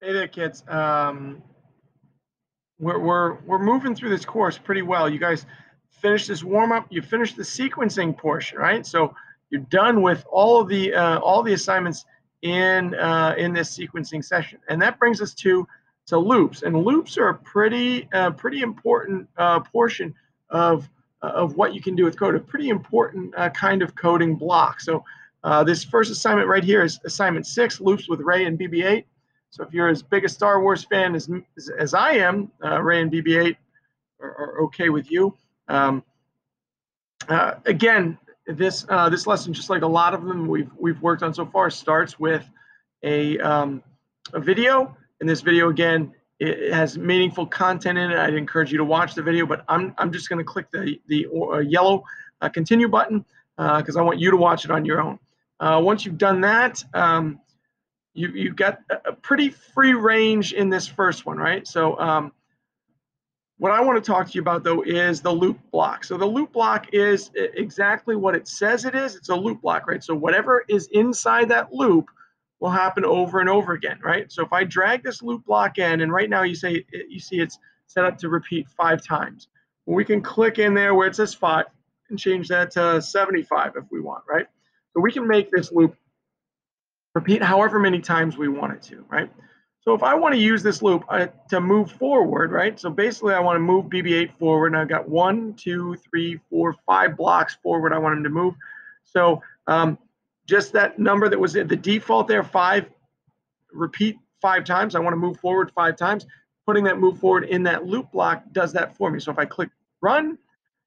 Hey there, kids. We're moving through this course pretty well. You guys finished this warm up. You finished the sequencing portion, right? So you're done with all the assignments in this sequencing session, and that brings us to loops. And loops are a pretty important portion of what you can do with code. A pretty important kind of coding block. So this first assignment right here is assignment 6, loops with Ray and BB-8. So if you're as big a Star Wars fan as I am, Ray and BB-8 are okay with you. Again, this lesson, just like a lot of them we've worked on so far, starts with a video. And this video, again, it has meaningful content in it. I'd encourage you to watch the video, but I'm just going to click the yellow continue button because I want you to watch it on your own. Once you've done that, you've got a pretty free range in this first one, right? So what I want to talk to you about, though, is the loop block. So the loop block is exactly what it says it is. It's a loop block, right? So whatever is inside that loop will happen over and over again, right? So if I drag this loop block in, and right now you see it's set up to repeat 5 times. Well, we can click in there where it says 5 and change that to 75 if we want, right? So we can make this loop repeat however many times we want it to, right? So if I want to use this loop to move forward, right? So basically I want to move BB-8 forward, and I've got 1, 2, 3, 4, 5 blocks forward I want him to move. So just that number that was at the default there, 5, repeat 5 times. I want to move forward 5 times. Putting that move forward in that loop block does that for me. So if I click run,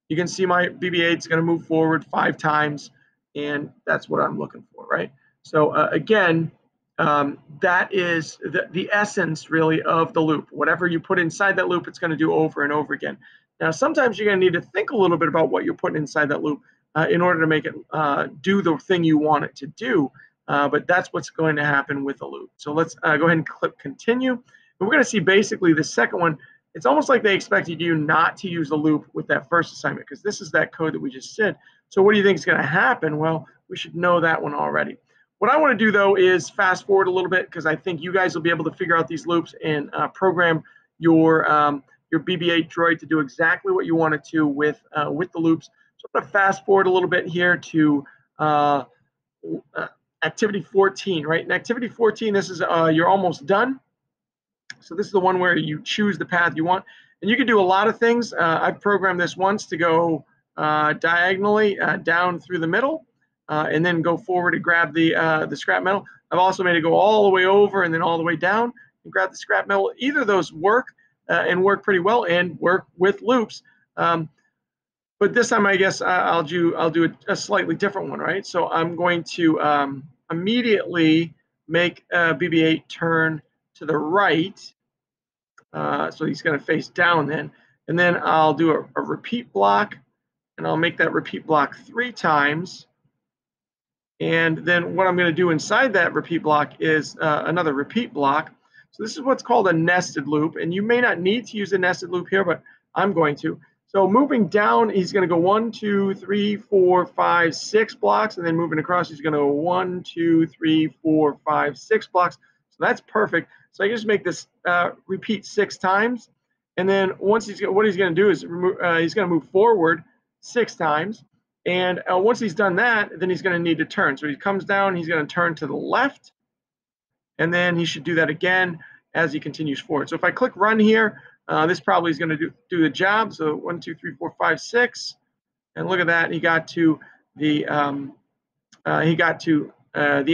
you can see my BB-8 is going to move forward 5 times, and that's what I'm looking for, right? So again, that is the essence really of the loop. Whatever you put inside that loop, it's going to do over and over again. Now, sometimes you're going to need to think a little bit about what you're putting inside that loop in order to make it do the thing you want it to do. But that's what's going to happen with a loop. So let's go ahead and click continue. And we're going to see basically the second one. It's almost like they expected you not to use the loop with that first assignment because this is that code that we just did. So what do you think is going to happen? Well, we should know that one already. What I want to do, though, is fast forward a little bit because I think you guys will be able to figure out these loops and program your BB-8 droid to do exactly what you want it to with the loops. So I'm going to fast forward a little bit here to activity 14, right? In activity 14, this is you're almost done. So this is the one where you choose the path you want. And you can do a lot of things. I've programmed this once to go diagonally down through the middle. And then go forward to grab the scrap metal. I've also made it go all the way over and then all the way down and grab the scrap metal. Either of those work and work pretty well and work with loops. But this time, I guess I'll do a slightly different one, right? So I'm going to immediately make BB-8 turn to the right. So he's going to face down then. And then I'll do a repeat block, and I'll make that repeat block 3 times. And then what I'm going to do inside that repeat block is another repeat block. So this is what's called a nested loop. And you may not need to use a nested loop here, but I'm going to. So moving down, he's going to go 1, 2, 3, 4, 5, 6 blocks. And then moving across, he's going to go 1, 2, 3, 4, 5, 6 blocks. So that's perfect. So I can just make this repeat 6 times. And then once what he's going to do is he's going to move forward 6 times. And once he's done that, then he's going to need to turn. So he comes down, he's going to turn to the left, and then he should do that again as he continues forward. So if I click run here, this probably is going to do the job. So 1, 2, 3, 4, 5, 6, and look at that. He got to the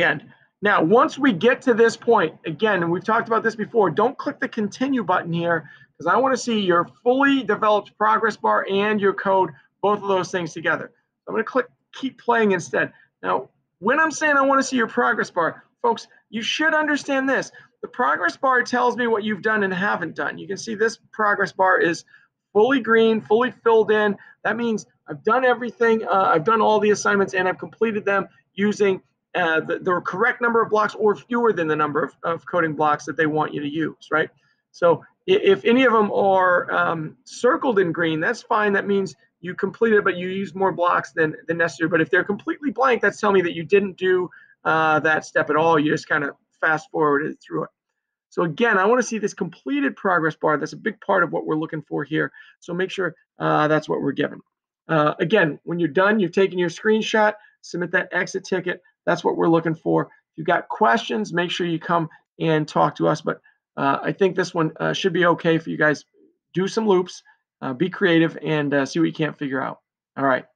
end. Now, once we get to this point, again, and we've talked about this before, don't click the continue button here because I want to see your fully developed progress bar and your code, both of those things together. I'm going to click keep playing instead. Now, when I'm saying I want to see your progress bar, folks, you should understand this. The progress bar tells me what you've done and haven't done. You can see this progress bar is fully green, fully filled in. That means I've done everything. I've done all the assignments, and I've completed them using the correct number of blocks or fewer than the number of coding blocks that they want you to use, right? So if any of them are circled in green, that's fine. That means you completed, but you used more blocks than necessary. But if they're completely blank, that's telling me that you didn't do that step at all. You just kind of fast forwarded through it. So again, I want to see this completed progress bar. That's a big part of what we're looking for here. So make sure that's what we're given. Again, when you're done, you've taken your screenshot, submit that exit ticket. That's what we're looking for. If you've got questions, make sure you come and talk to us. But I think this one should be okay for you guys. Do some loops, be creative, and see what you can't figure out. All right.